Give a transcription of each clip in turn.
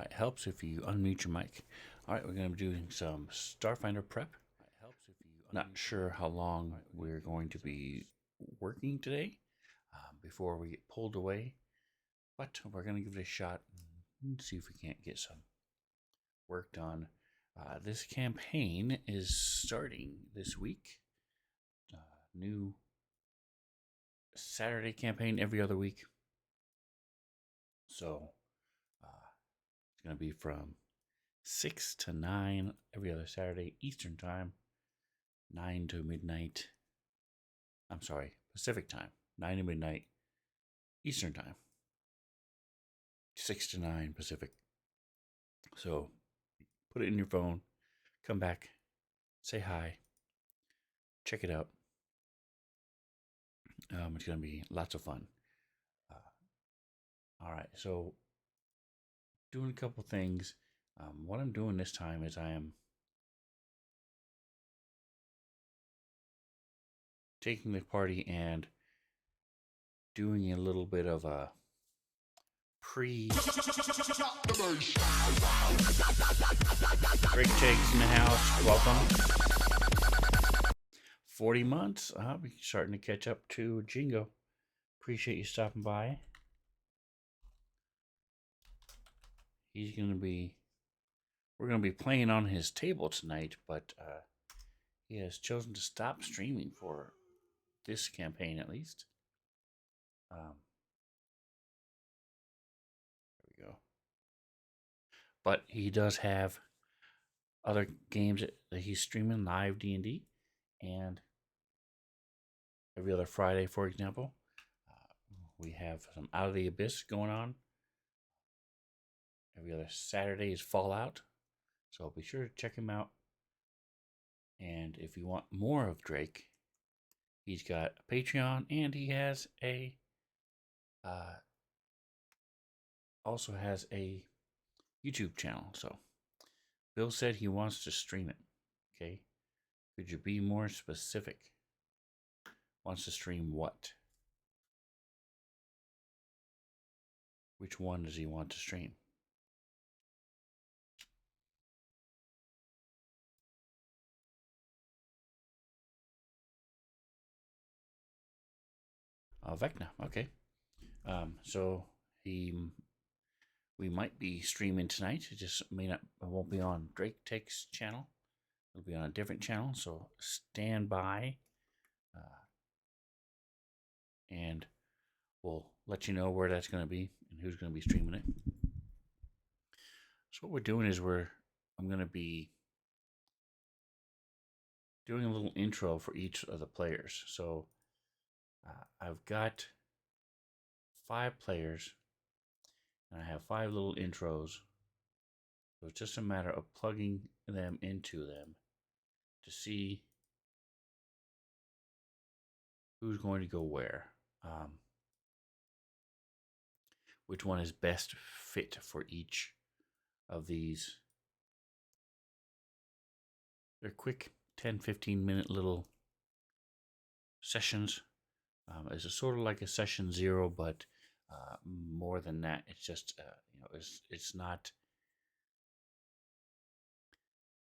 It helps if you unmute your mic. All right, we're going to be doing some Starfinder prep. Not sure how long we're going to be working today before we get pulled away, but we're going to give it a shot and see if we can't get some work done. This campaign is starting this week. New Saturday campaign every other week. So it's going to be from 6 to 9 every other Saturday Eastern Time, 9 to midnight. I'm sorry, Pacific Time, 9 to midnight Eastern Time, 6 to 9 Pacific. So put it in your phone, come back, say hi, check it out. It's going to be lots of fun. All right, so doing a couple things. What I'm doing this time is I am taking the party and doing a little bit of a Drake Takes in the house. Welcome. 40 months. We're starting to catch up to Jingo. Appreciate you stopping by. We're going to be playing on his table tonight, but he has chosen to stop streaming for this campaign at least. There we go. But he does have other games that he's streaming live D&D, and every other Friday, for example, we have some Out of the Abyss going on. Every other Saturday is Fallout, so be sure to check him out. And if you want more of Drake, he's got a Patreon, and he has also has a YouTube channel. So Bill said he wants to stream it. Okay, could you be more specific? Wants to stream what? Which one does he want to stream? Vecna, okay. So we might be streaming tonight. It just it won't be on Drake Takes channel. It'll be on a different channel. So stand by, and we'll let you know where that's going to be and who's going to be streaming it. So what we're doing is I'm going to be doing a little intro for each of the players. So I've got 5 players, and I have 5 little intros. So it's just a matter of plugging them into them to see who's going to go where. Which one is best fit for each of these. They're quick 10-15 minute little sessions. It's sort of like a session 0, but more than that. It's just it's not.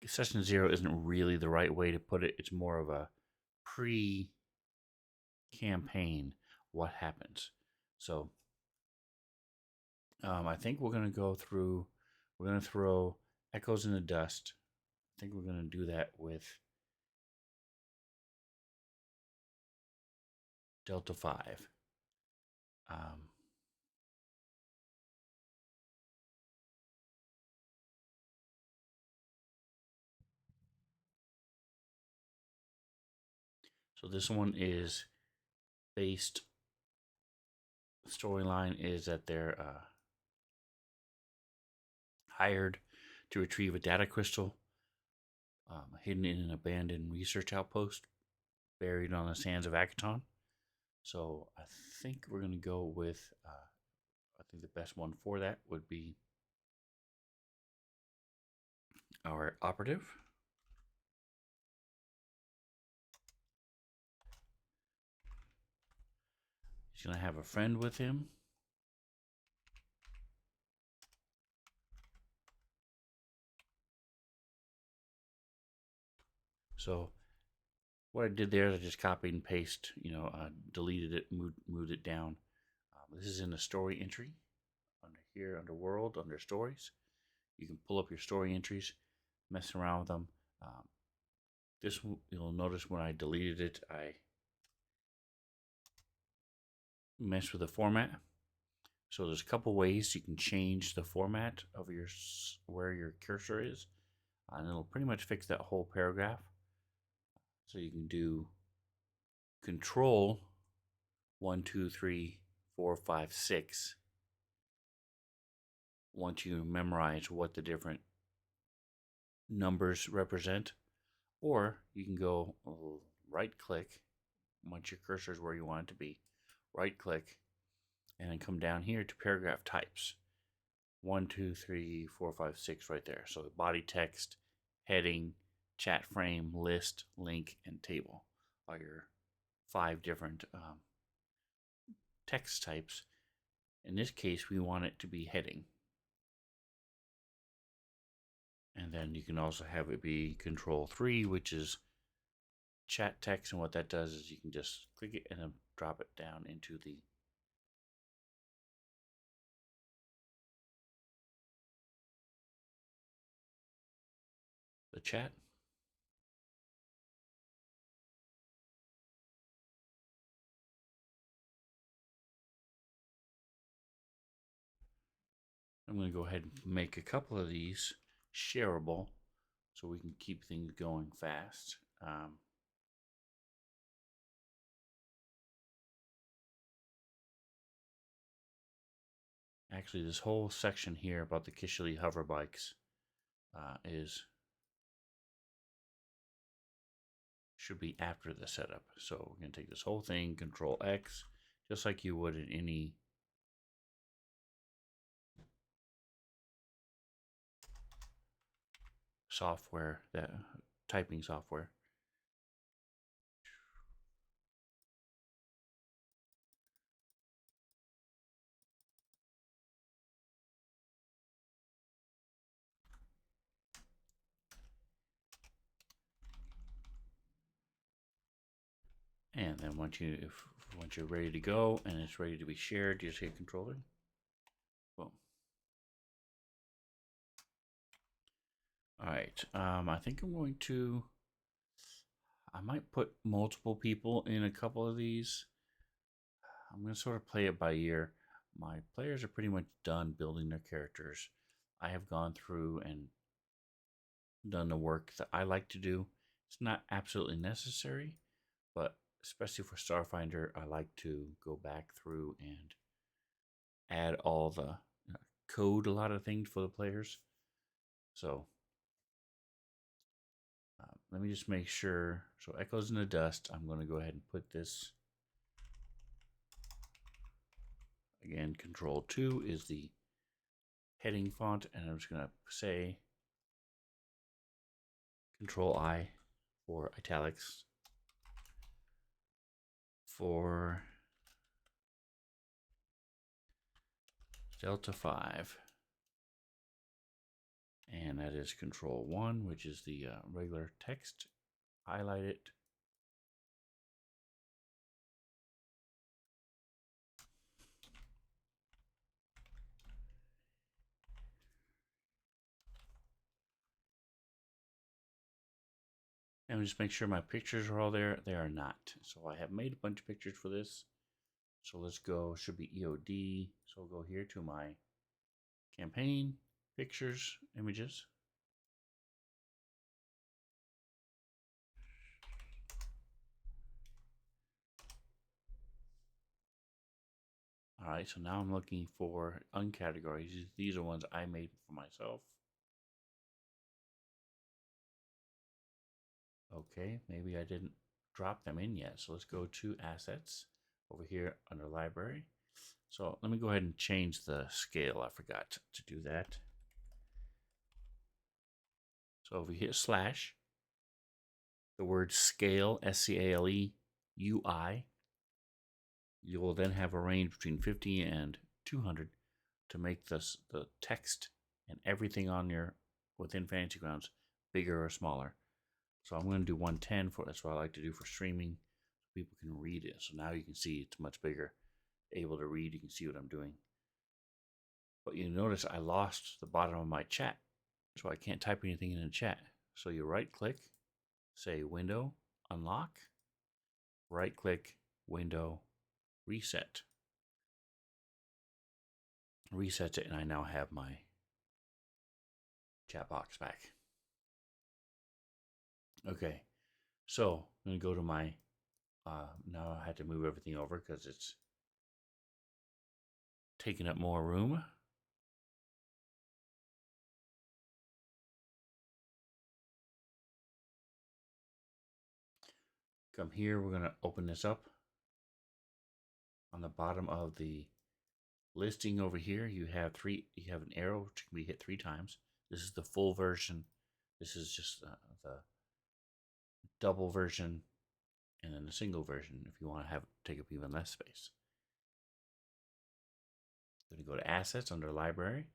Session 0 isn't really the right way to put it. It's more of a pre-campaign. What happens? So I think we're going to go through. We're going to throw Echoes in the Dust. I think we're going to do that with Delta 5. So this one is based. Storyline is that they're hired to retrieve a data crystal hidden in an abandoned research outpost buried on the sands of Akaton. So I think we're going to go with, I think the best one for that would be our operative. He's going to have a friend with him. So what I did there is I just copied and pasted, deleted it, moved it down. This is in the story entry under here, under world, under stories. You can pull up your story entries, mess around with them. This you'll notice when I deleted it, I messed with the format. So there's a couple ways you can change the format of your where your cursor is, and it'll pretty much fix that whole paragraph. So you can do Control 1, 2, 3, 4, 5, 6. Once you memorize what the different numbers represent, or you can go right click once your cursor is where you want it to be, right click, and then come down here to paragraph types. 1, 2, 3, 4, 5, 6 right there. So body text, heading, chat frame, list, link, and table are your 5 different text types. In this case, we want it to be heading. And then you can also have it be Control 3, which is chat text. And what that does is you can just click it and then drop it down into the chat. I'm going to go ahead and make a couple of these shareable so we can keep things going fast. Actually, this whole section here about the Kishili hover bikes should be after the setup. So we're going to take this whole thing, Control X, just like you would in any software, that typing software. And then once you're ready to go and it's ready to be shared, you just hit Controller. Boom. All right. I think I might put multiple people in a couple of these. I'm going to sort of play it by ear. My players are pretty much done building their characters. I have gone through and done the work that I like to do. It's not absolutely necessary, but especially for Starfinder, I like to go back through and add all the code, a lot of things for the players. So let me just make sure. So Echoes in the Dust, I'm going to go ahead and put this. Again, Control 2 is the heading font, and I'm just going to say Control I for italics. For Delta 5, and that is Control 1, which is the regular text. Highlight it. And just make sure my pictures are all there. They are not. So I have made a bunch of pictures for this. So let's go, should be EOD. So we'll go here to my campaign, pictures, images. All right, so now I'm looking for uncategories. These are ones I made for myself. Okay, maybe I didn't drop them in yet. So let's go to assets over here under library. So let me go ahead and change the scale. I forgot to do that. So if we hit slash, the word scale, SCALE, UI, you will then have a range between 50 and 200 to make the text and everything on your within Fantasy Grounds bigger or smaller. So I'm going to do 110 for that's what I like to do for streaming. People can read it. So now you can see it's much bigger. Able to read, you can see what I'm doing. But you notice I lost the bottom of my chat. So I can't type anything in the chat. So you right click, say window, unlock, right click, window, reset. Resets it, and I now have my chat box back. Okay, so I'm going to go to my, now I had to move everything over because it's taking up more room. Come here, we're going to open this up. On the bottom of the listing over here, you have an arrow which can be hit 3 times. This is the full version. This is just the double version, and then the single version if you want to take up even less space. Going to go to assets under library.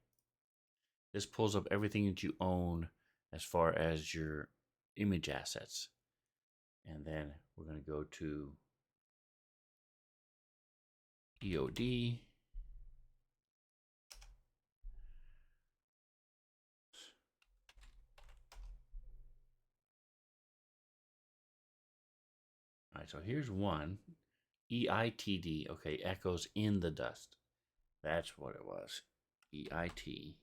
This pulls up everything that you own as far as your image assets. And then we're going to go to EOD. All right, so here's one. EITD. Okay, echoes in the dust. That's what it was. EITD.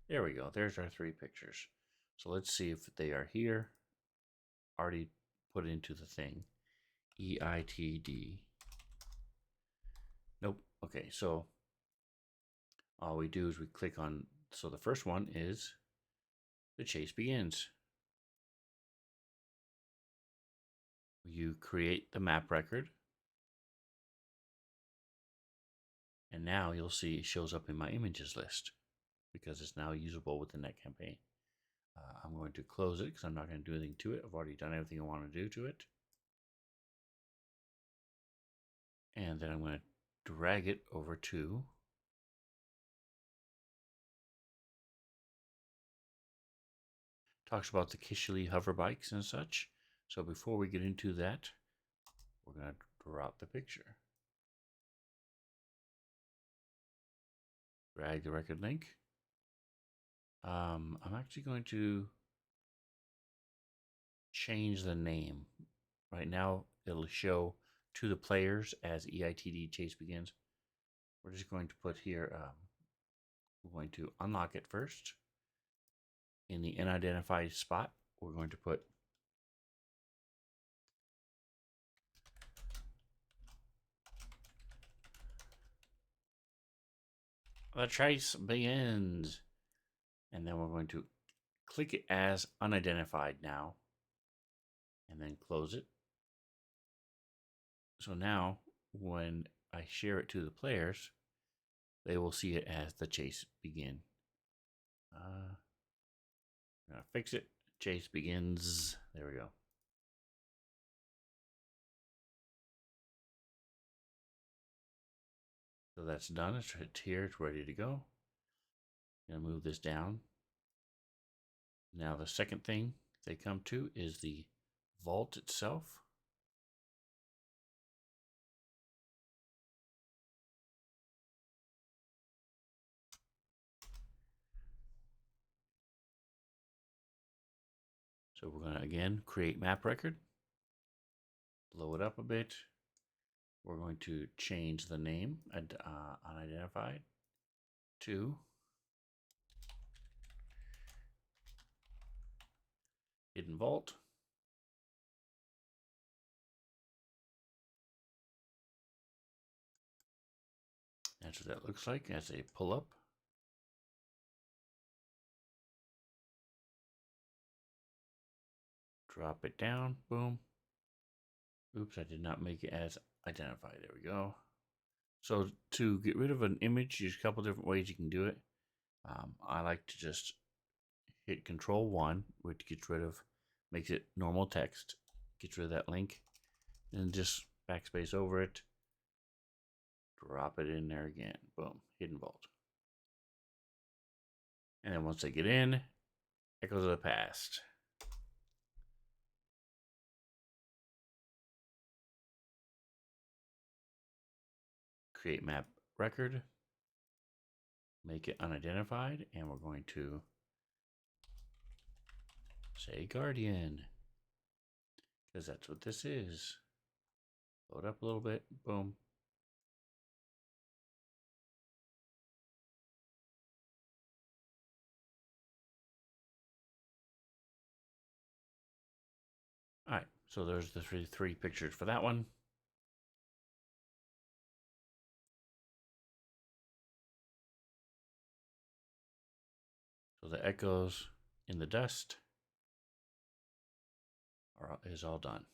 There we go. There's our 3 pictures. So let's see if they are here. Already put into the thing. EITD. Nope. Okay, so all we do is we click on, so the first one is the chase begins. You create the map record. And now you'll see it shows up in my images list because it's now usable within that campaign. I'm going to close it because I'm not going to do anything to it. I've already done everything I want to do to it. And then I'm going to drag it over to talks about the Kishili hover bikes and such. So before we get into that, we're going to drop the picture. Drag the record link. I'm actually going to change the name. Right now, it'll show to the players as EITD chase begins. We're just going to put here, we're going to unlock it first. In the unidentified spot, we're going to put the chase begins. And then we're going to click it as unidentified now. And then close it. So now, when I share it to the players, they will see it as the chase begin. I'm gonna fix it. Chase begins. There we go. So that's done. It's here. It's ready to go. I'm gonna move this down. Now the second thing they come to is the vault itself. So we're going to, again, create map record, blow it up a bit. We're going to change the name, unidentified, to hidden vault. That's what that looks like as a pull up. Drop it down, boom. Oops, I did not make it as identified. There we go. So to get rid of an image, there's a couple different ways you can do it. I like to just hit Control 1, which gets rid of, makes it normal text, gets rid of that link, and just backspace over it. Drop it in there again. Boom, hidden vault. And then once they get in, Echoes of the Past. create map record, make it unidentified, and we're going to say Guardian, because that's what this is. Load up a little bit, boom. All right, so there's the three pictures for that one. So the echoes in the dust is all done.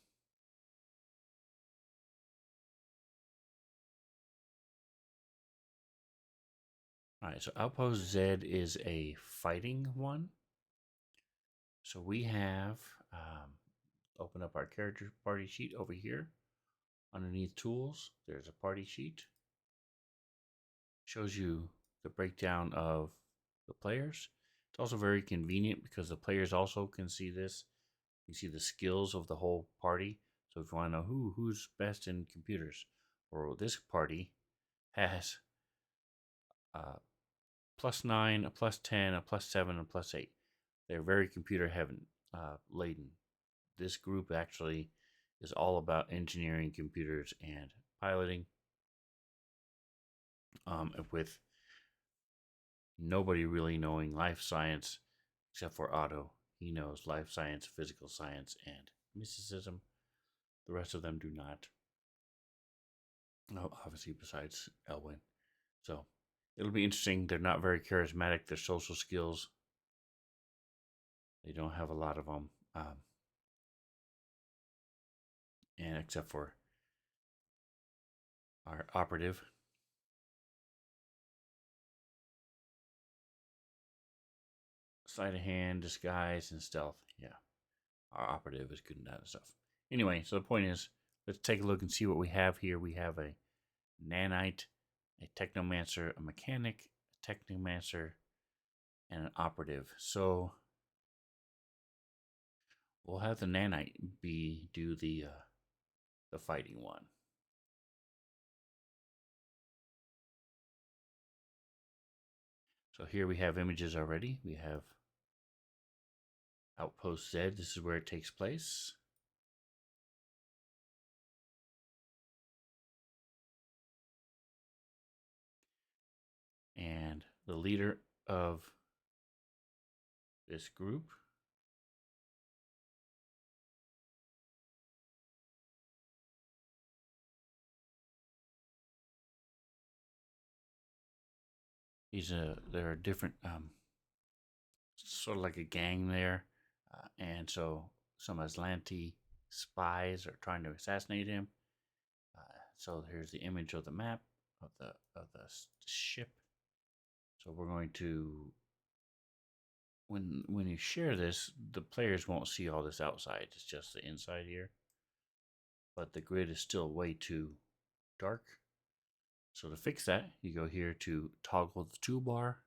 All right, so Outpost Z is a fighting one. So we have open up our character party sheet over here. Underneath tools, there's a party sheet. Shows you the breakdown of the players. It's also very convenient because the players also can see this. You see the skills of the whole party. So if you want to know who's best in computers, or this party has +9, a +10, a +7, and a +8. They're very computer heaven laden. This group actually is all about engineering, computers, and piloting. With nobody really knowing life science except for Otto. He knows life science, physical science, and mysticism. The rest of them do not. No, obviously, besides Elwyn. So it'll be interesting. They're not very charismatic. Their social skills, they don't have a lot of them. And except for our operative. Sleight of hand, disguise, and stealth. Yeah, our operative is good in that stuff. Anyway, so the point is, let's take a look and see what we have here. We have a nanite, a technomancer, a mechanic, a technomancer, and an operative. So we'll have the nanite do the fighting one. So here we have images already. We have Outpost Z. This is where it takes place. And the leader of this group there are different sort of like a gang there, and so some Aslanti spies are trying to assassinate him. So here's the image of the map of the ship. So we're going to when you share this, the players won't see all this outside. It's just the inside here, but the grid is still way too dark. So to fix that, you go here to toggle the toolbar.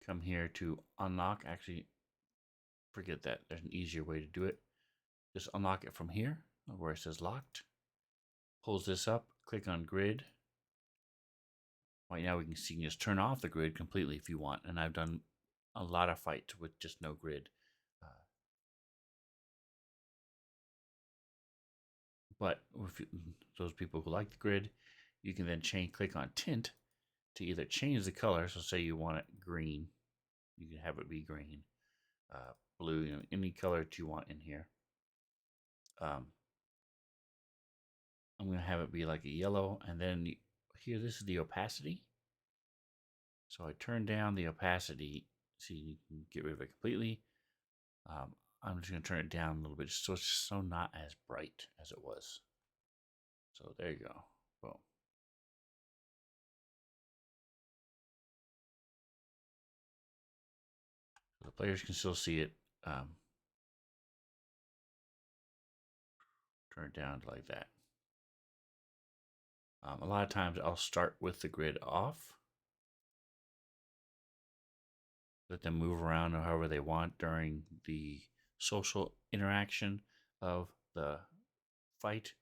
Come here to unlock. Actually, forget that. There's an easier way to do it. Just unlock it from here where it says locked. Pulls this up. Click on grid. Right now we can see you can just turn off the grid completely if you want. And I've done a lot of fights with just no grid. But if those people who like the grid, you can then click on tint to either change the color. So say you want it green, you can have it be green, blue, any color that you want in here. I'm going to have it be like a yellow, and then here, this is the opacity. So I turn down the opacity so you can get rid of it completely. I'm just going to turn it down a little bit so it's so not as bright as it was. So there you go. Boom. So the players can still see it. Turn it down to like that. A lot of times I'll start with the grid off. Let them move around however they want during the social interaction of the fight.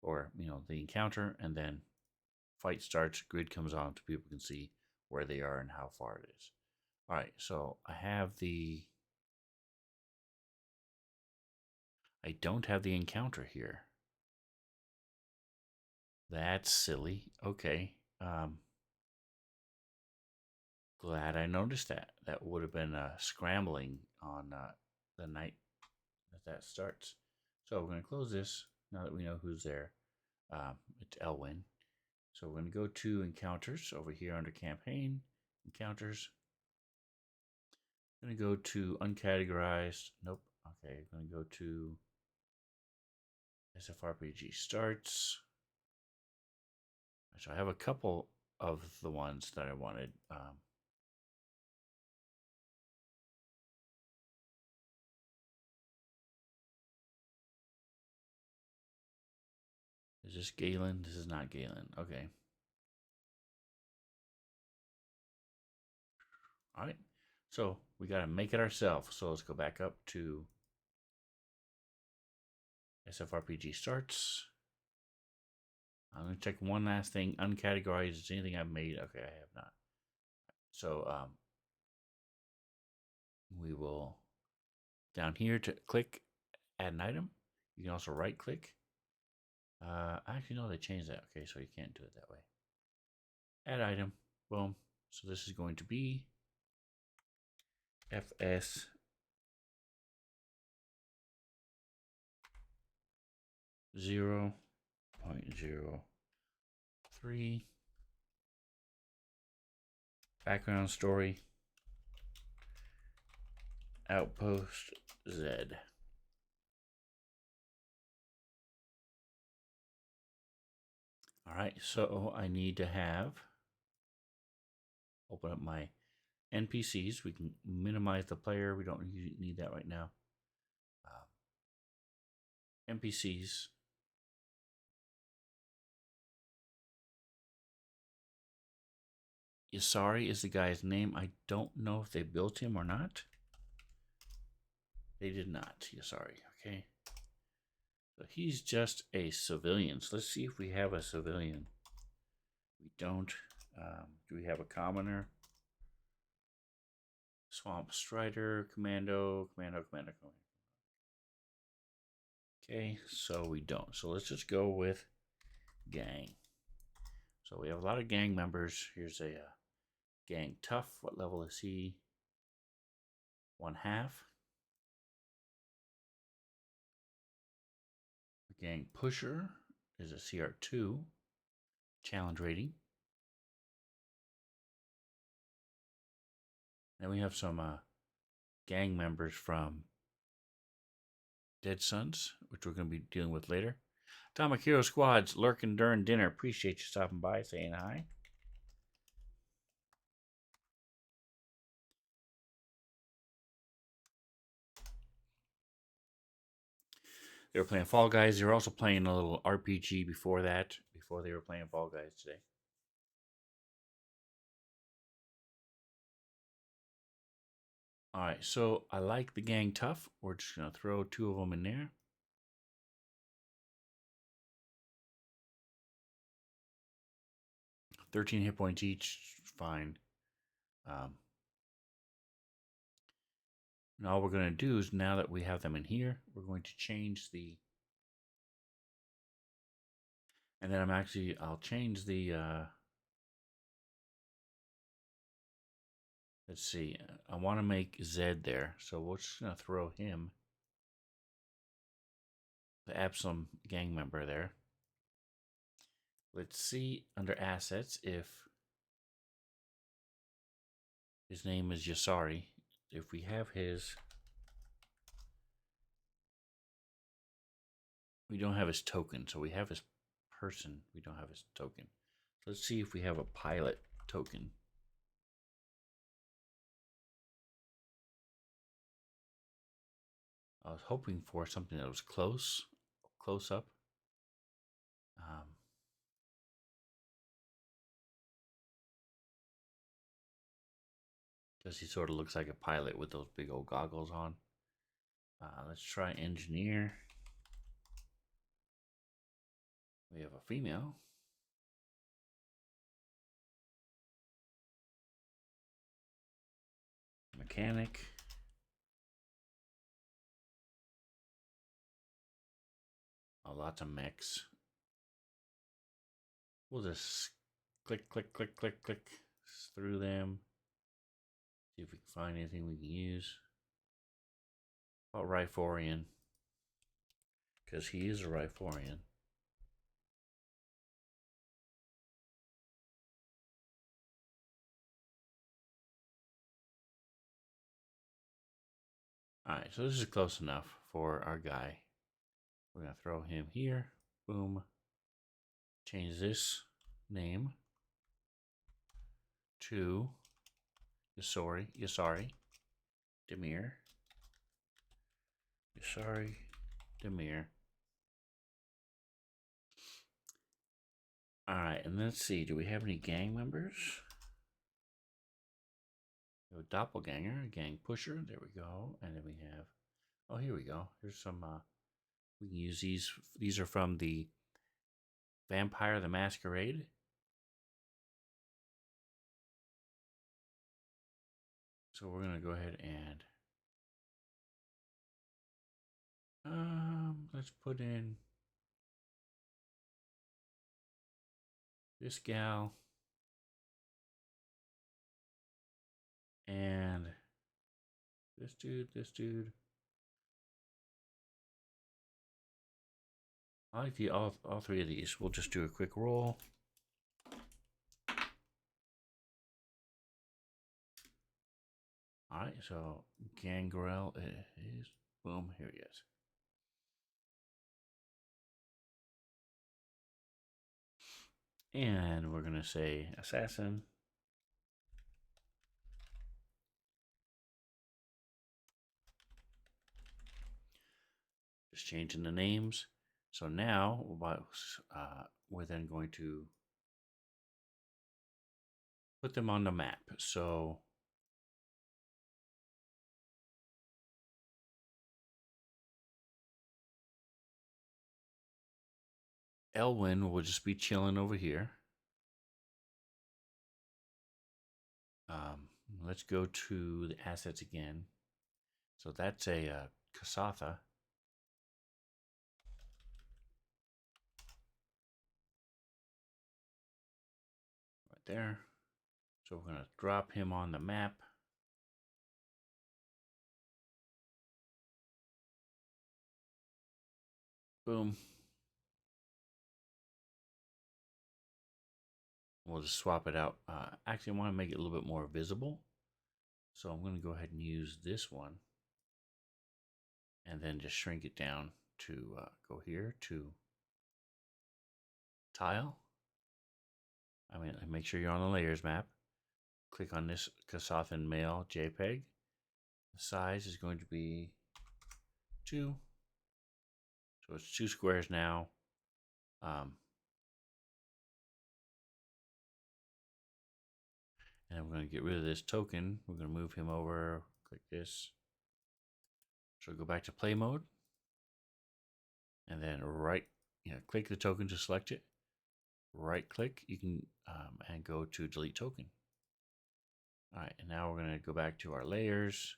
or the encounter, and then fight starts. Grid comes on so people can see where they are and how far it is. All right, so I don't have the encounter here. That's silly. Okay. Glad I noticed that. That would have been scrambling on the night that starts. So we're going to close this now that we know who's there. It's Elwyn. So we're going to go to encounters over here under campaign, encounters. I'm going to go to uncategorized. Nope. Okay, I'm going to go to SFRPG starts. So I have a couple of the ones that I wanted. Is this Galen? This is not Galen. Okay. All right. So we got to make it ourselves. So let's go back up to SFRPG starts. I'm going to check one last thing. Uncategorized. Is anything I've made? Okay, I have not. So we will down here to click add an item. You can also right click. Actually, no, they changed that. Okay, so you can't do it that way. Add item. Boom. So this is going to be FS 0.03 background story outpost Z. All right, so I need to open up my NPCs. We can minimize the player. We don't need that right now. NPCs. Yasari is the guy's name. I don't know if they built him or not. They did not. Yasari. Okay. So he's just a civilian. So let's see if we have a civilian. We don't. Do we have a commoner? Swamp Strider, Commando. Okay, so we don't. So let's just go with gang. So we have a lot of gang members. Here's a gang tough. What level is he? 1/2. Gang pusher is a CR2. Challenge rating. Then we have some gang members from Dead Sons, which we're going to be dealing with later. Atomic Hero Squads, lurking during dinner. Appreciate you stopping by, saying hi. They were playing Fall Guys. They were also playing a little RPG before that, before they were playing Fall Guys today. All right, so I like the gang tough. We're just going to throw 2 of them in there. 13 hit points each, fine. And all we're going to do is, now that we have them in here, we're going to change the... And then I'll change the... let's see, I want to make Zed there, so we're just going to throw him, the Absalom gang member there. Let's see under assets if his name is Yasari. If we have his... We don't have his token, so we have his person. We don't have his token. Let's see if we have a pilot token. I was hoping for something that was close up. Because he sort of looks like a pilot with those big old goggles on. Let's try engineer. We have a female. Mechanic. Lots of mechs. We'll just click, click, click, click, click through them. See if we can find anything we can use. About Riforian. Because he is a Riforian. Alright, so this is close enough for our guy. We're going to throw him here. Boom. Change this name to Yasari Demir. Yasari Demir. Alright, and let's see. Do we have any gang members? We have a doppelganger, a gang pusher. There we go. And then we have... Oh, here we go. Here's some... we can use these. These are from the Vampire the Masquerade. So we're going to go ahead and... let's put in... this gal. And this dude. I like all three of these. We'll just do a quick roll. Alright, so Gangrel is boom, here he is. And we're gonna say assassin. Just changing the names. So now we're then going to put them on the map. So Elwyn will just be chilling over here. Let's go to the assets again. So that's a Kasatha. Right there. So we're going to drop him on the map. Boom. We'll just swap it out. Actually, I want to make it a little bit more visible. So I'm going to go ahead and use this one. And then just shrink it down to go here to tile. I mean, make sure you're on the layers map. Click on this Kasathan Male JPEG. The size is going to be 2. So it's 2 squares now. And we're going to get rid of this token. We're going to move him over. Click this. So go back to play mode. And then click the token to select it. Right click. You can and go to delete token. All right, and now we're going to go back to our layers.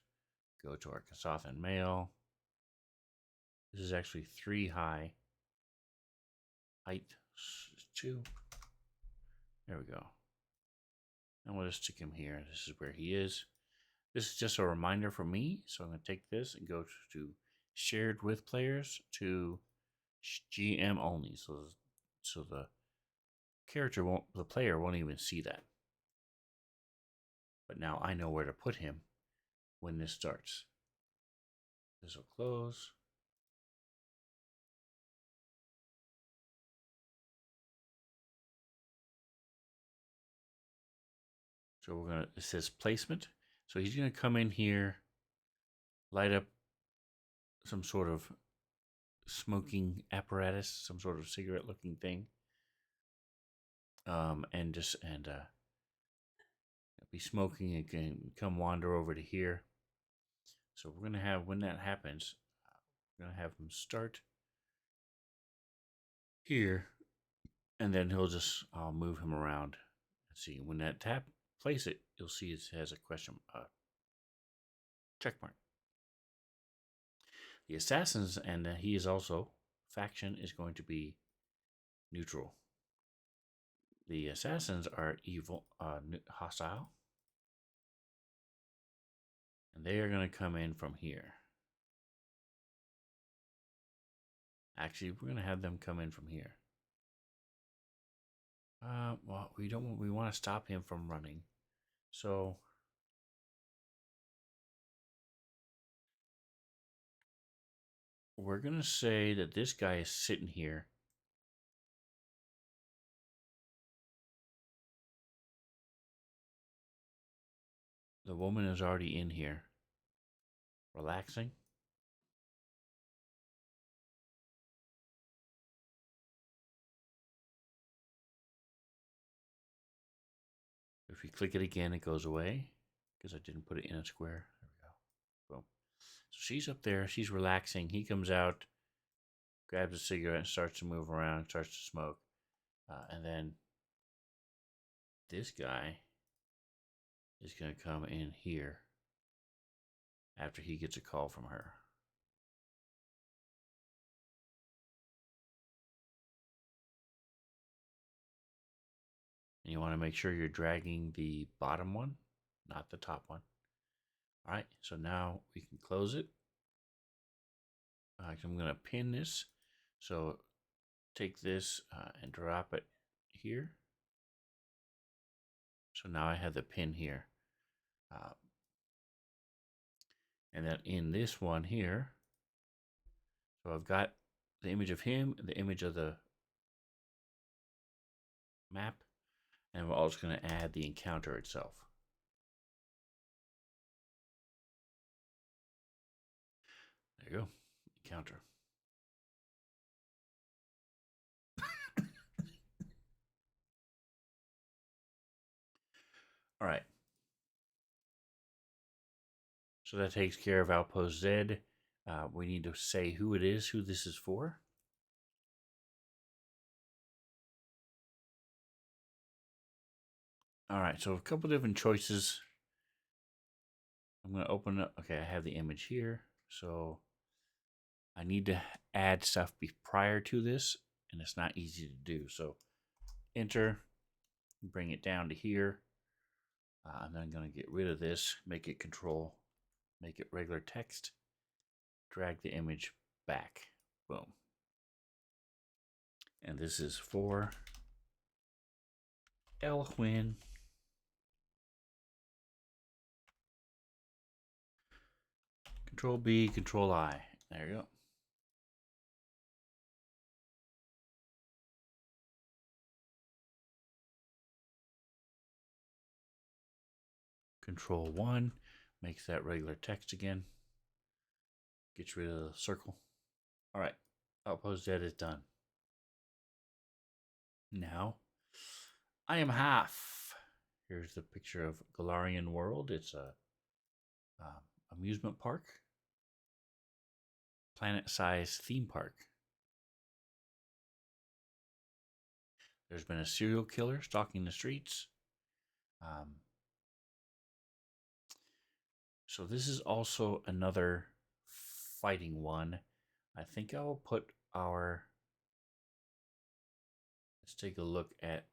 Go to our Kasathan Male. This is actually 3 high. Height 2. There we go. And we'll just stick him here. This is where he is. This is just a reminder for me. So I'm going to take this and go to shared with players to GM only. So the player won't even see that. But now I know where to put him when this starts. This will close. So it says placement. So he's gonna come in here, light up some sort of smoking apparatus, some sort of cigarette looking thing. And be smoking and can come wander over to here. So we're gonna have, when that happens, we're gonna have him start here And then he'll just move him around. Let's see, when that tab place it, you'll see it has a question check mark. The assassins, and he is also faction, is going to be neutral. The assassins are evil, hostile, and they are going to come in from here. Actually, we're going to have them come in from here. Well, we don't. We want to stop him from running, so we're going to say that this guy is sitting here. The woman is already in here, relaxing. If we click it again, it goes away because I didn't put it in a square. There we go. Boom. So she's up there. She's relaxing. He comes out, grabs a cigarette, and starts to move around, starts to smoke. And then this guy is going to come in here after he gets a call from her. And you want to make sure you're dragging the bottom one, not the top one. All right, so now we can close it. I'm going to pin this. So take this and drop it here. So now I have the pin here. And then in this one here, so I've got the image of him, the image of the map, and we're also going to add the encounter itself. There you go, encounter. All right. So that takes care of Outpost Z. We need to say who it is, who this is for. All right, so a couple different choices. I'm going to open up. Okay, I have the image here. So I need to add stuff prior to this, and it's not easy to do. So enter, bring it down to here. And then I'm going to get rid of this, make it control, make it regular text, drag the image back. Boom. And this is for Elwin. Control B, Control I. There you go. Control 1 makes that regular text again. Gets rid of the circle. All right, Outpost Z is done. Now, I am half. Here's the picture of Galarian World. It's a amusement park, planet-sized theme park. There's been a serial killer stalking the streets. So this is also another fighting one. I think I will put our... Let's take a look at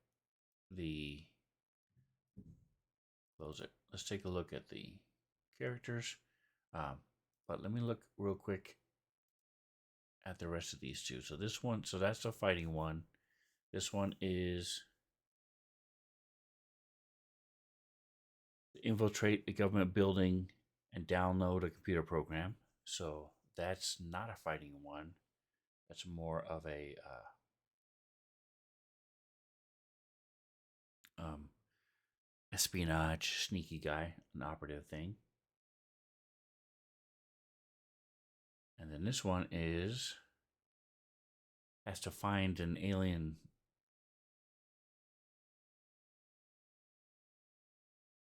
the... Close it. Let's take a look at the characters. But let me look real quick at the rest of these two. So this one, so that's the fighting one. This one is infiltrate a government building and download a computer program. So that's not a fighting one. That's more of a espionage, sneaky guy, an operative thing. And then this one has to find an alien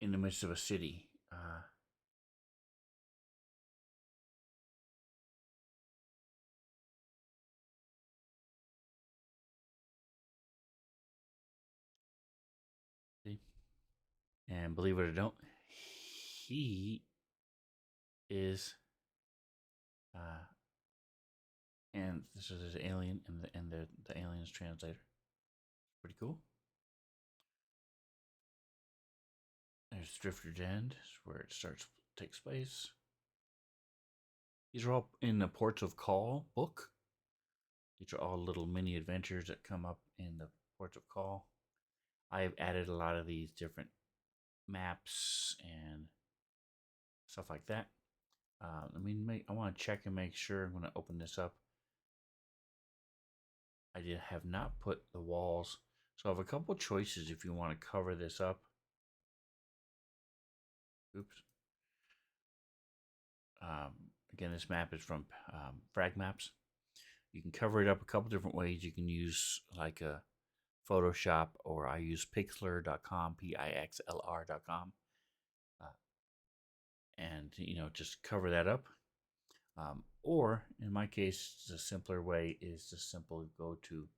in the midst of a city. And believe it or don't, he is, and this is his alien, and the alien's translator. Pretty cool. There's Drifter's End, where it takes place. These are all in the Ports of Call book. These are all little mini adventures that come up in the Ports of Call. I have added a lot of these different maps and stuff like that. I want to check and make sure. I'm going to open this up. I have not put the walls. So I have a couple choices if you want to cover this up. Oops. Again, this map is from Frag Maps. You can cover it up a couple different ways. You can use like a Photoshop, or I use pixlr.com, pixlr.com, and just cover that up. Or in my case, the simpler way is to simply go to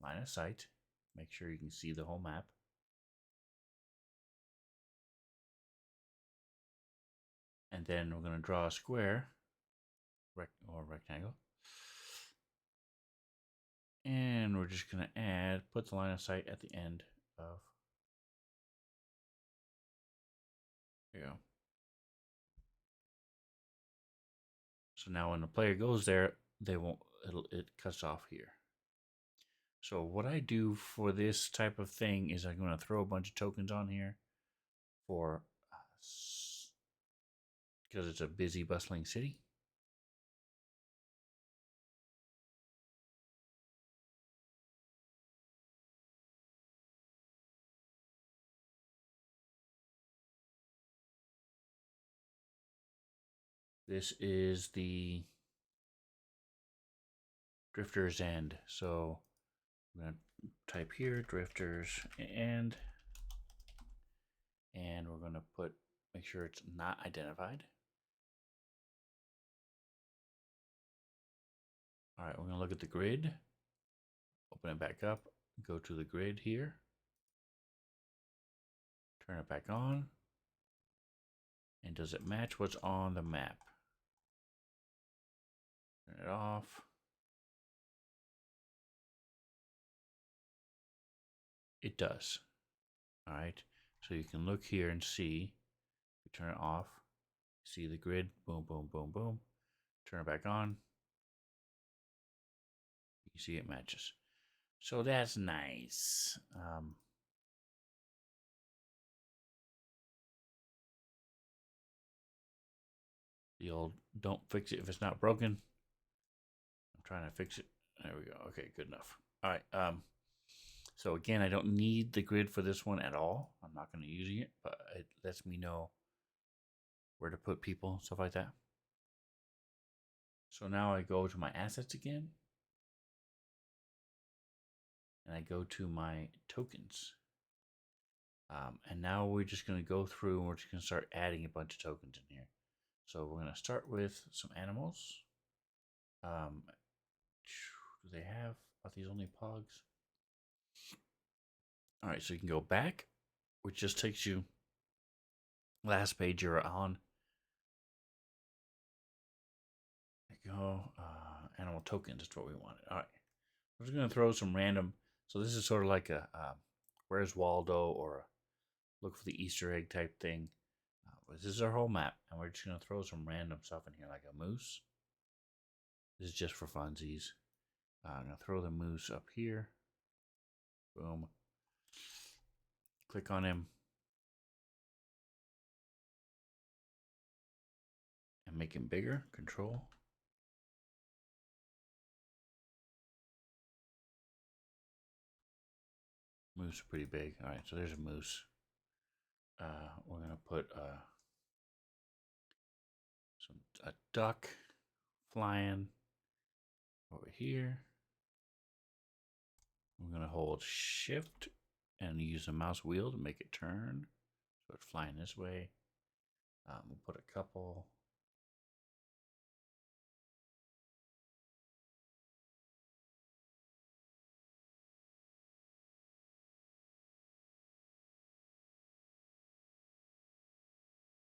line of sight, make sure you can see the whole map, and then we're going to draw a square or rectangle, and we're just going to put the line of sight at the end of, there you go. So now when the player goes there, it cuts off here. So what I do for this type of thing is I'm going to throw a bunch of tokens on here for because it's a busy, bustling city. This is the Drifter's End. So I'm going to type here Drifter's End, and we're going to make sure it's not identified. All right, we're going to look at the grid, open it back up, go to the grid here, turn it back on, and does it match what's on the map? Turn it off. It does. All right, so you can look here and see. We turn it off. See the grid. Boom, boom, boom, boom. Turn it back on. You see it matches. So that's nice. The old don't fix it if it's not broken. I'm trying to fix it. There we go. Okay, good enough. All right. So again, I don't need the grid for this one at all. I'm not going to use it, but it lets me know where to put people, stuff like that. So now I go to my assets again, and I go to my tokens. And now we're just going to go through and we're just going to start adding a bunch of tokens in here. So we're going to start with some animals. Do they have, are these only pogs? All right, so you can go back, which just takes you last page you're on. There you go. Animal tokens is what we wanted. All right, we're just going to throw some random. So this is sort of like a Where's Waldo or a look for the Easter egg type thing. This is our whole map, and we're just going to throw some random stuff in here, like a moose. This is just for funsies. I'm going to throw the moose up here. Boom. Click on him. And make him bigger. Control. Moose are pretty big. All right, so there's a moose. We're going to put a duck flying over here. We're going to hold shift and use the mouse wheel to make it turn. So it's flying this way. We'll put a couple.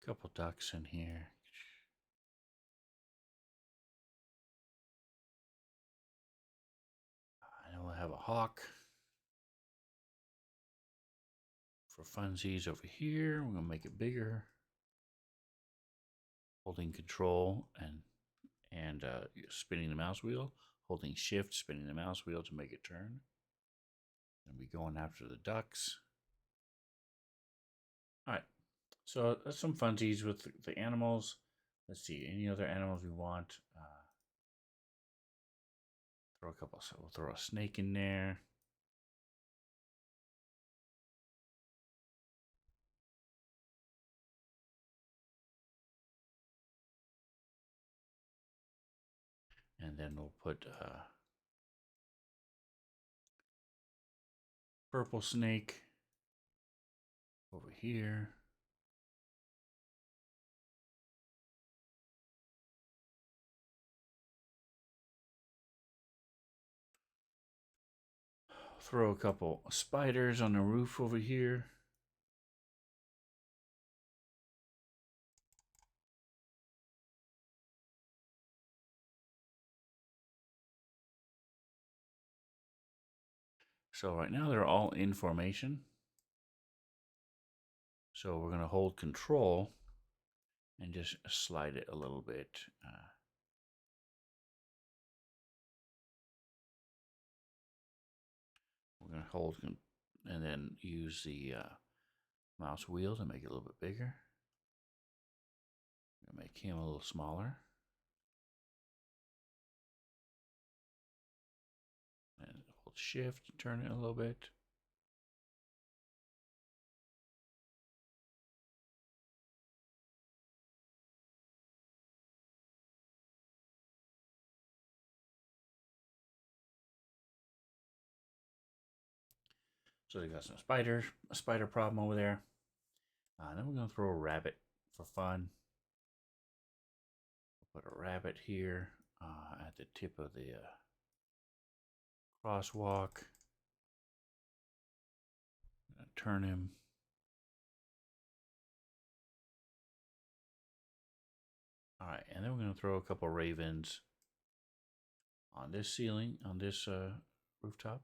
Couple ducks in here. And we'll have a hawk for funsies over here. We're gonna make it bigger. Holding control and spinning the mouse wheel. Holding shift, spinning the mouse wheel to make it turn. And we going after the ducks. All right, so that's some funsies with the animals. Let's see, any other animals we want? Throw a couple. So we'll throw a snake in there. And then we'll put purple snake over here. Throw a couple spiders on the roof over here. So right now they're all in formation. So we're going to hold control and just slide it a little bit. We're going to hold and then use the mouse wheel to make it a little bit bigger. I'm going to make him a little smaller. And hold shift, turn it a little bit. So they got some spiders, a spider problem over there. Then we're going to throw a rabbit for fun. We'll put a rabbit here at the tip of the crosswalk. Turn him. All right, and then we're going to throw a couple ravens on this ceiling, on this rooftop.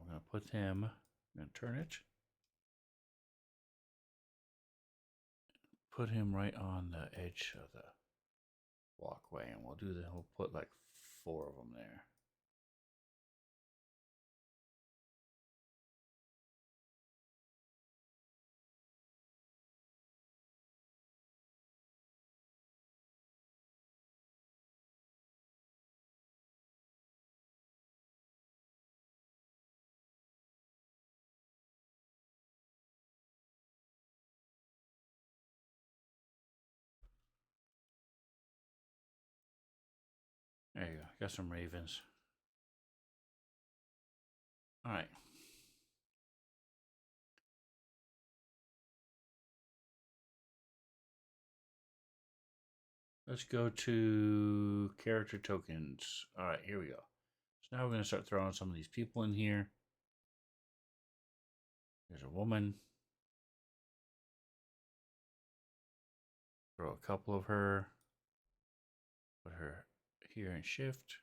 We're going to put him, we're going to turn it. Put him right on the edge of the walkway, and we'll put like 4 of them there. There you go. Got some ravens. All right. Let's go to character tokens. All right, here we go. So now we're going to start throwing some of these people in here. There's a woman. Throw a couple of her. Put her here and shift.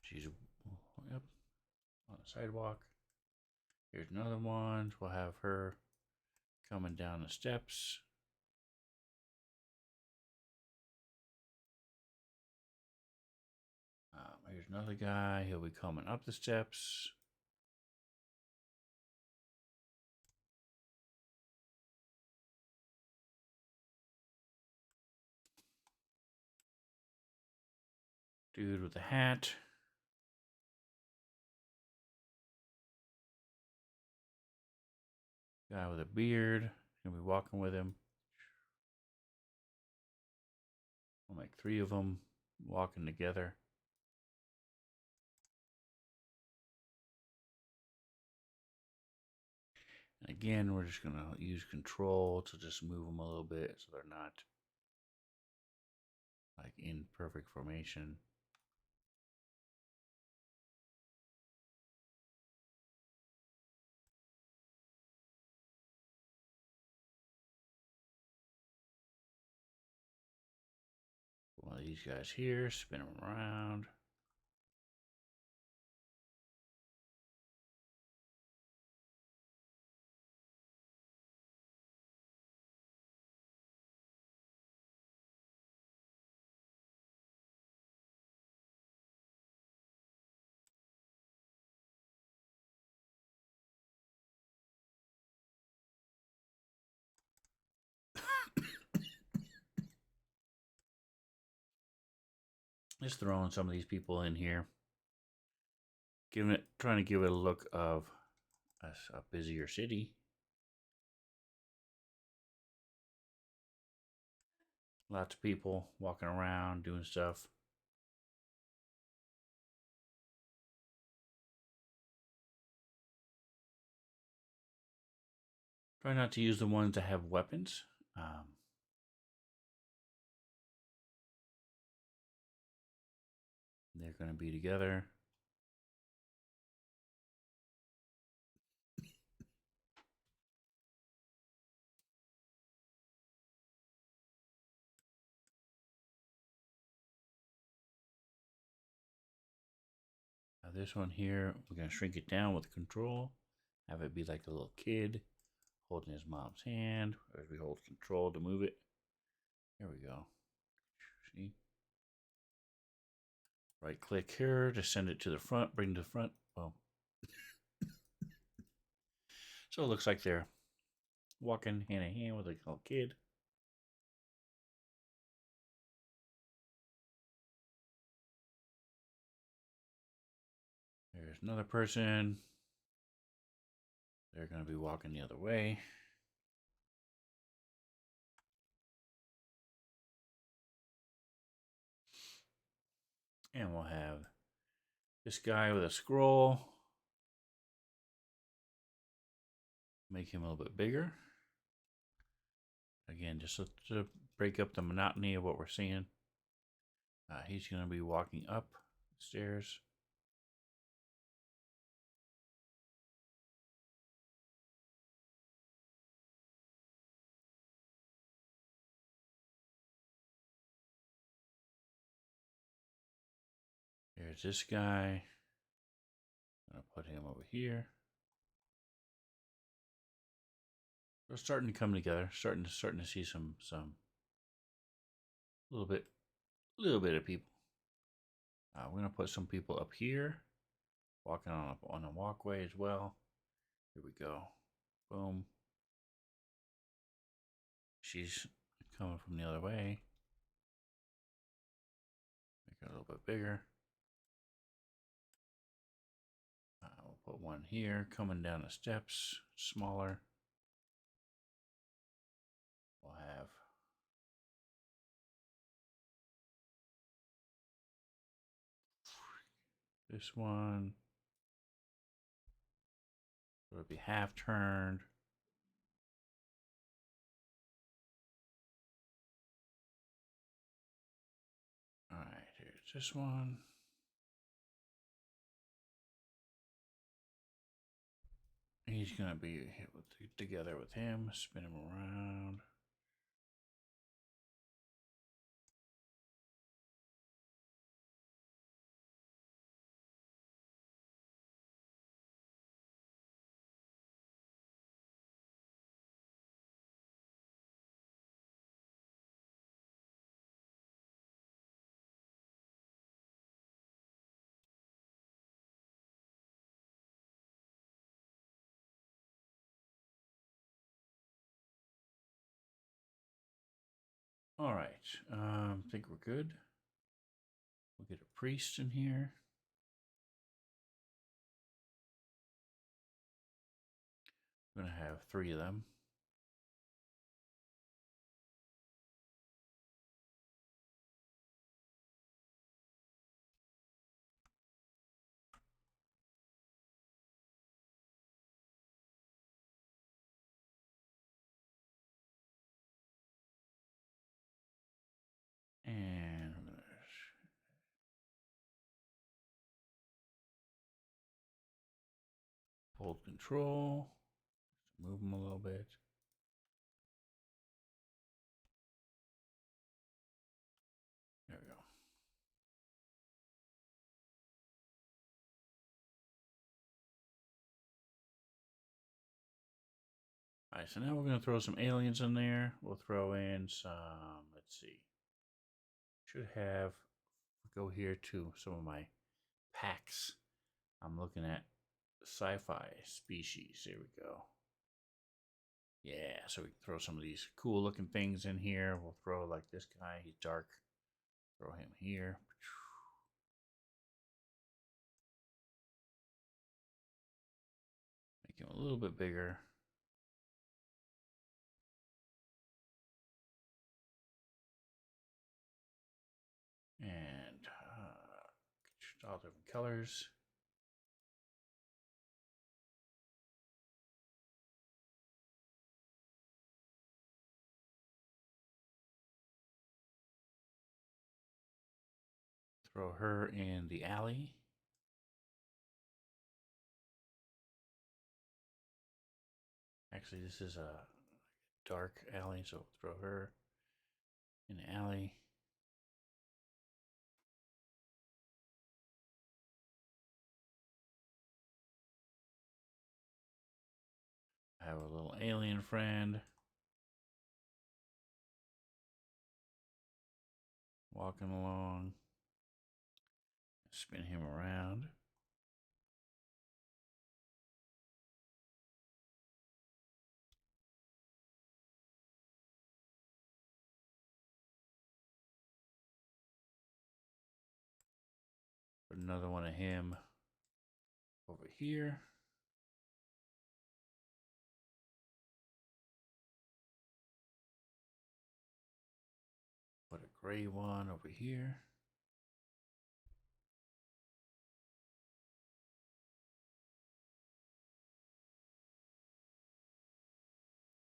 She's yep, on the sidewalk. Here's another one. We'll have her coming down the steps. Here's another guy. He'll be coming up the steps. Dude with a hat. Guy with a beard. Gonna be walking with him. I'll make 3 of them walking together. And again, we're just going to use control to just move them a little bit so they're not like in perfect formation. these guys here, spin them around. Just throwing some of these people in here, trying to give it a look of a busier city. Lots of people walking around doing stuff. Try not to use the ones that have weapons. They're going to be together. Now this one here, we're going to shrink it down with control. Have it be like a little kid holding his mom's hand as we hold control to move it. There we go. See? Right click here to send it to the front, bring to the front. Boom. So it looks like they're walking hand in hand with a little kid. There's another person. They're going to be walking the other way. And we'll have this guy with a scroll. Make him a little bit bigger. Again, just to break up the monotony of what we're seeing. He's going to be walking up the stairs. There's this guy. I'm going to put him over here. We're starting to come together. Starting to see some little bit of people. We're going to put some people up here, walking on a walkway as well. Here we go. Boom. She's coming from the other way. Make it a little bit bigger. We'll put one here coming down the steps, smaller. We'll have this one. It'll be half turned. All right, here's this one. He's gonna be together with him. Spin him around. All right, I think we're good. We'll get a priest in here. We're gonna have 3 of them. And we're gonna hold control. Move them a little bit. There we go. Alright, so now we're going to throw some aliens in there. We'll throw in some, let's see. Should have, go here to some of my packs. I'm looking at sci-fi species. There we go. Yeah, so we can throw some of these cool looking things in here. We'll throw like this guy. He's dark. Throw him here. Make him a little bit bigger. And all different colors. Throw her in the alley. Actually, this is a dark alley, so throw her in the alley. I have a little alien friend. Walking along. Spin him around. Put another one of him over here. Put a gray one over here.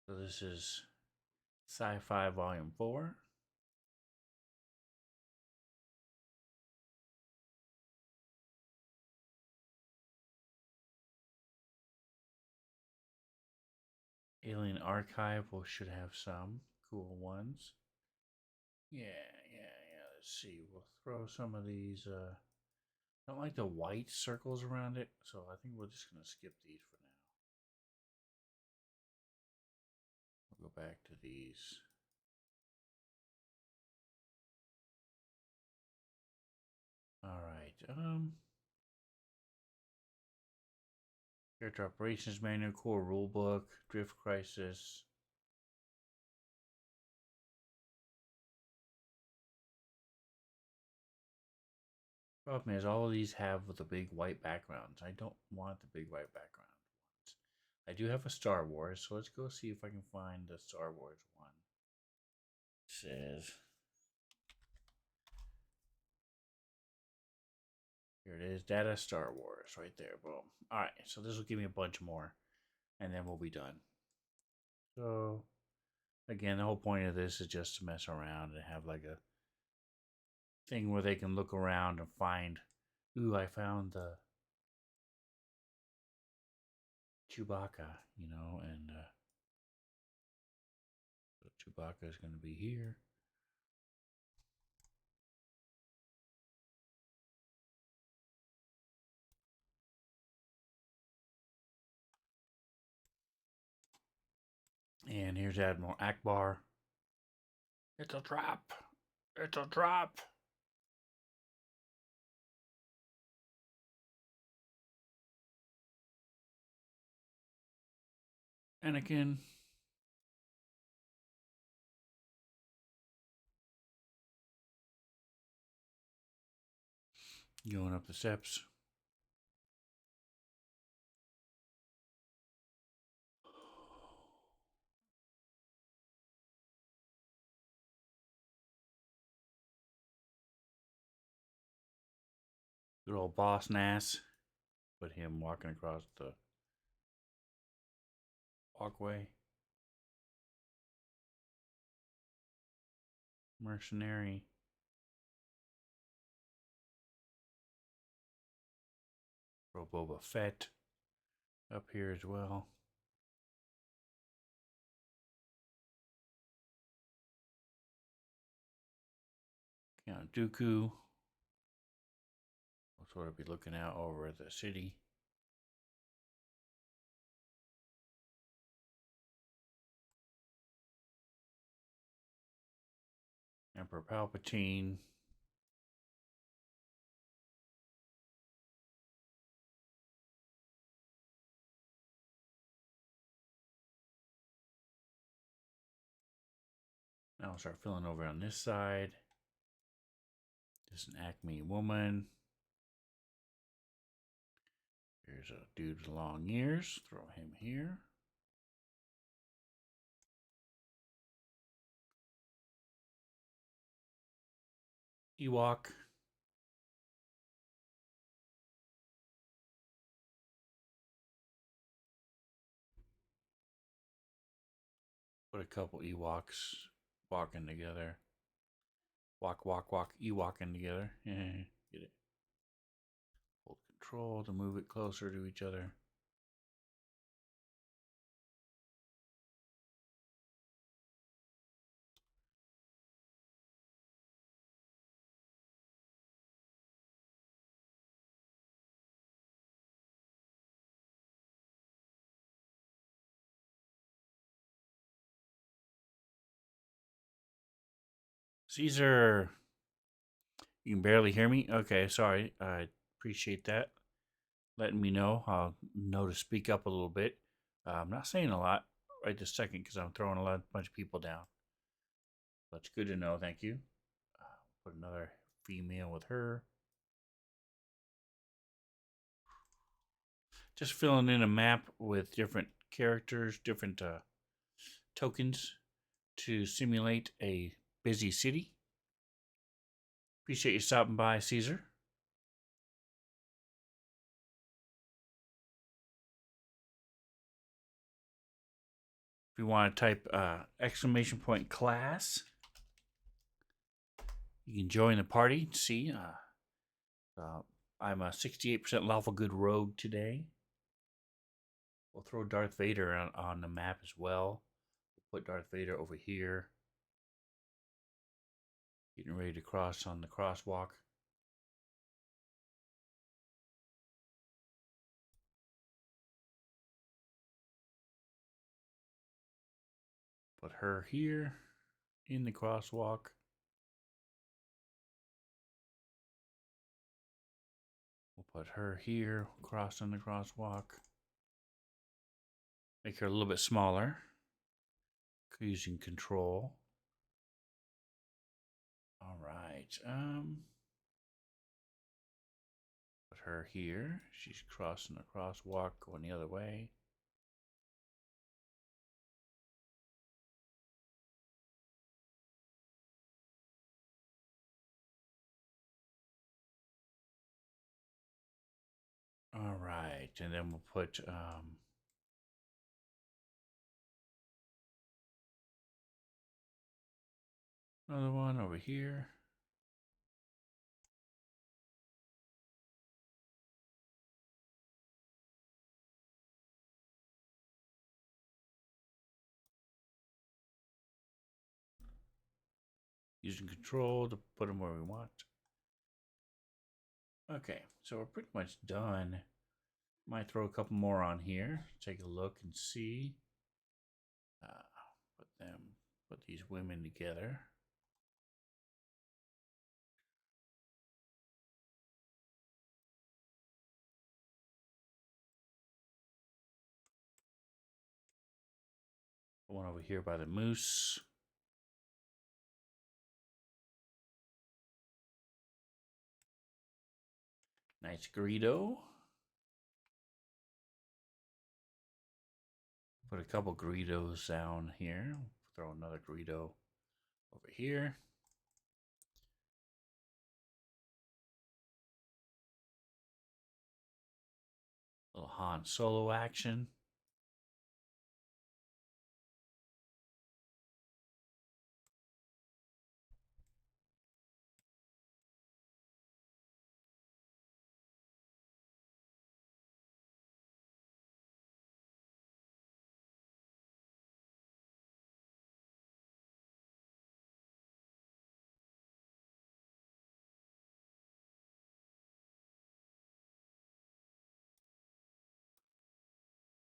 So this is Sci-Fi Volume 4. Alien Archive should have some cool ones. Yeah. Let's see. We'll throw some of these. I don't like the white circles around it, so I think we're just going to skip these for now. We'll go back to these. All right. Character Operations Manual, Core Rulebook, Drift Crisis. Problem is, all of these have the big white backgrounds. I don't want the big white background ones. I do have a Star Wars, so let's go see if I can find the Star Wars one. It says, here it is, Data Star Wars, right there, boom. All right, so this will give me a bunch more, and then we'll be done. So, again, the whole point of this is just to mess around and have like a thing where they can look around and find, ooh, I found the Chewbacca, you know, and so Chewbacca is going to be here. And here's Admiral Akbar. It's a trap. It's a trap. Anakin. Going up the steps. Good old boss Nass. Put him walking across the walkway. Mercenary. Throw Boba Fett up here as well. Count Dooku. We'll sort of be looking out over the city. Emperor Palpatine. Now I'll start filling over on this side. This is an Acme woman. Here's a dude with long ears. Throw him here. Ewok. Put a couple Ewoks walking together. Walk, walk, walk. Ewoking together. Get it. Hold control to move it closer to each other. Caesar. You can barely hear me? Okay, sorry. I appreciate that. Letting me know. I'll know to speak up a little bit. I'm not saying a lot right this second because I'm throwing bunch of people down. That's good to know. Thank you. Put another female with her. Just filling in a map with different characters, different tokens to simulate a busy city. Appreciate you stopping by, Caesar. If you want to type exclamation point class, you can join the party. See, I'm a 68% lawful good rogue today. We'll throw Darth Vader on the map as well. We'll put Darth Vader over here. Getting ready to cross on the crosswalk. Put her here in the crosswalk. We'll put her here, crossing the crosswalk. Make her a little bit smaller. Using control. All right. Put her here. She's crossing the crosswalk, going the other way. All right, and then we'll put another one over here. Using control to put them where we want. Okay, so we're pretty much done. Might throw a couple more on here. Take a look and see. Put these women together. One over here by the moose. Nice Greedo. Put a couple Greedos down here. Throw another Greedo over here. Little Han Solo action.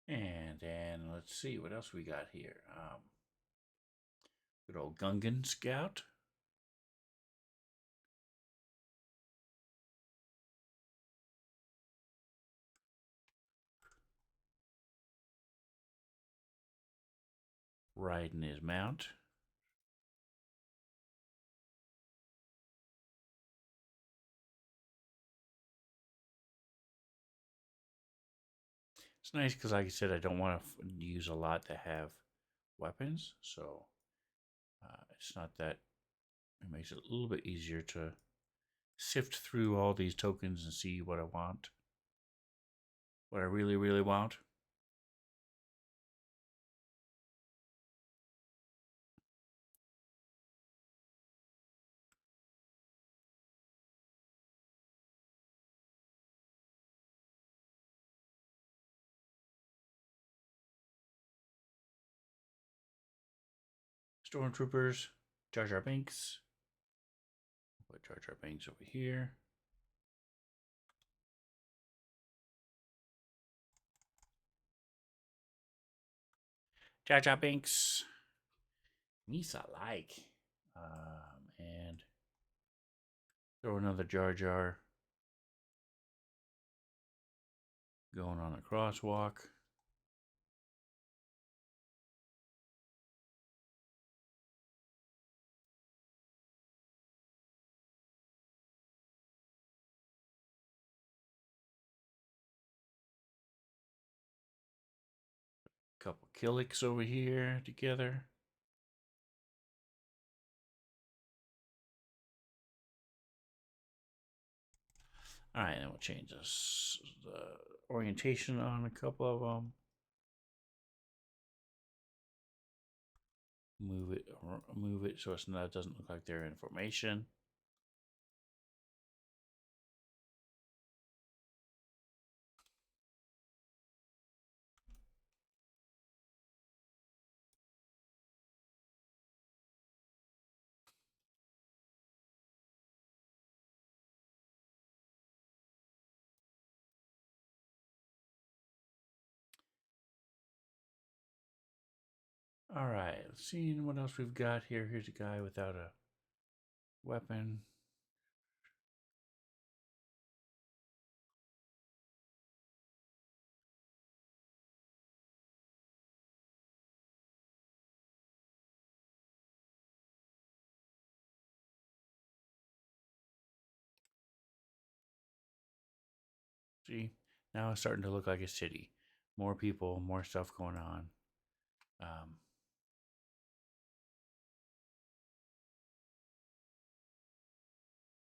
And then let's see what else we got here. Good old Gungan Scout. riding his mount. It's nice because, like I said, I don't want to use a lot to have weapons, so it's not that. It makes it a little bit easier to sift through all these tokens and see what I want, what I really, really want. Stormtroopers, Jar Jar Binks. Put Jar Jar Binks over here. Jar Jar Binks. Misa like. And throw another Jar Jar. Going on a crosswalk. Couple Killicks over here together. All right, then we'll change this the orientation on a couple of them. Move it so it doesn't look like they're in formation. All right, let's see what else we've got here. Here's a guy without a weapon. See, now it's starting to look like a city. More people, more stuff going on.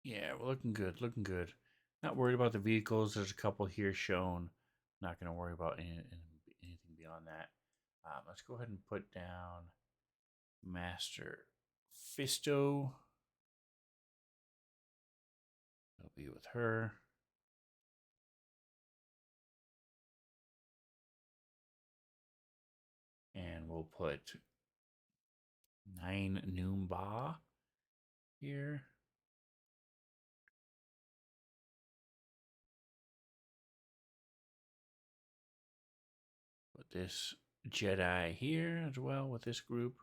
Yeah, we're looking good, looking good. Not worried about the vehicles. There's a couple here shown. Not going to worry about anything beyond that. Let's go ahead and put down Master Fisto. I'll be with her. And we'll put 9 Noomba here. Put this Jedi here as well with this group.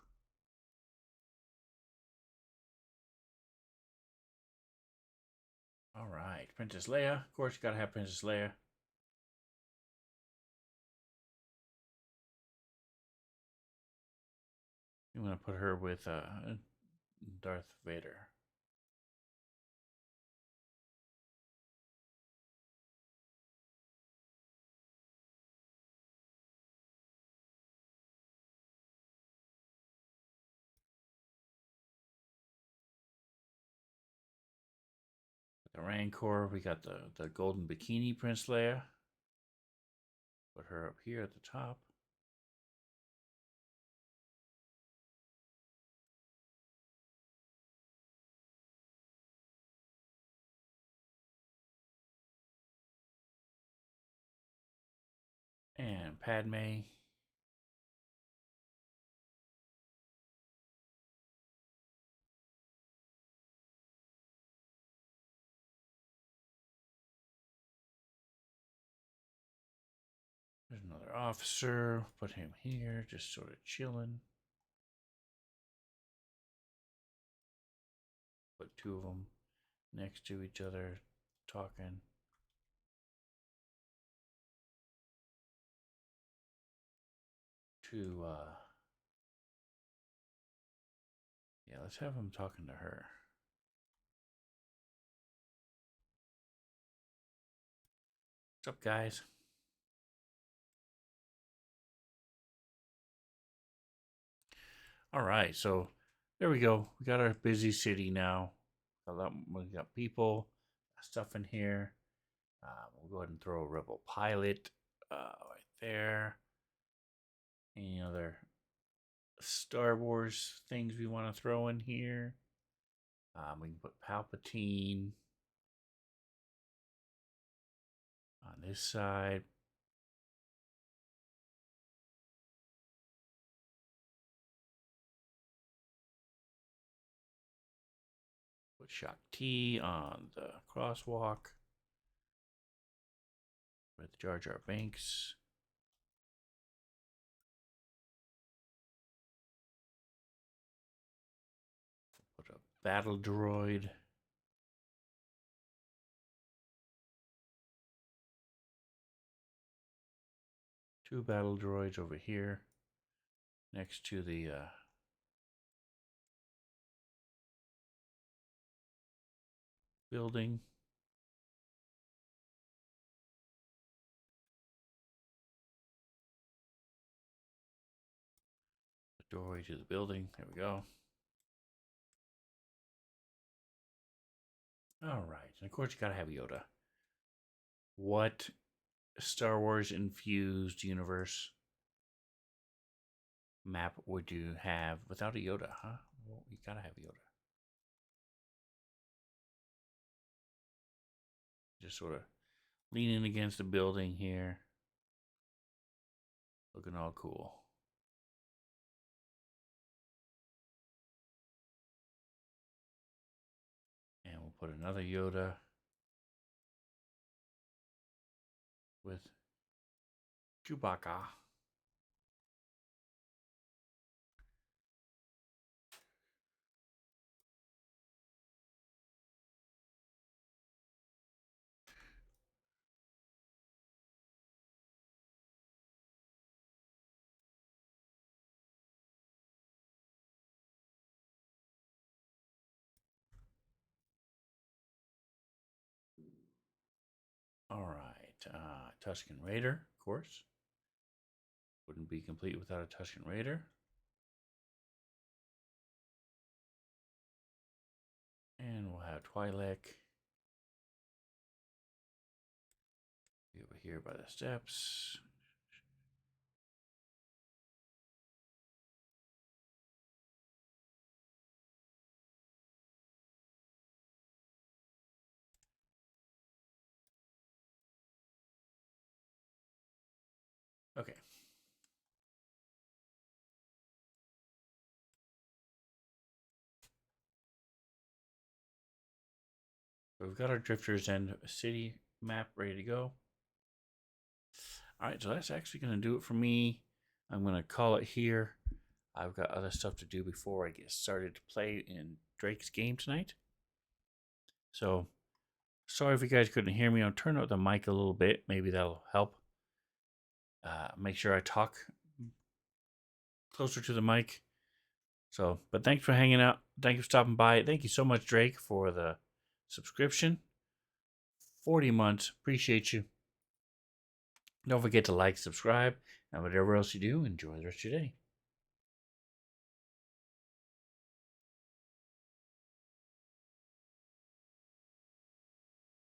All right, Princess Leia. Of course, you gotta have Princess Leia. You want to put her with Darth Vader. The Rancor, we got the golden bikini Prince Leia. Put her up here at the top. And Padme. There's another officer. Put him here, just sort of chilling. Put 2 of them next to each other, talking. To Yeah, let's have him talking to her. What's up, guys? All right, so there we go. We got our busy city now. We got people, stuff in here. We'll go ahead and throw a rebel pilot right there. Any other Star Wars things we want to throw in here? We can put Palpatine on this side. Put Shock T on the crosswalk with Jar Jar Binks. Put a battle droid. Two battle droids over here next to the building. The doorway to the building. There we go. All right. And of course, you got to have Yoda. What Star Wars infused universe map would you have without a Yoda, huh? Well, you got to have Yoda. Just sort of leaning against the building here. Looking all cool. And we'll put another Yoda with Chewbacca. All right. Tusken Raider, of course. Wouldn't be complete without a Tusken Raider. And we'll have Twi'lek be over here by the steps. Okay. So we've got our drifters and city map ready to go. All right, so that's actually going to do it for me. I'm going to call it here. I've got other stuff to do before I get started to play in Drake's game tonight. So sorry if you guys couldn't hear me. I'll turn up the mic a little bit. Maybe that'll help. Make sure I talk closer to the mic. So, but thanks for hanging out. Thank you for stopping by. Thank you so much, Drake, for the subscription. 40 months. Appreciate you. Don't forget to like, subscribe, and whatever else you do, enjoy the rest of your day.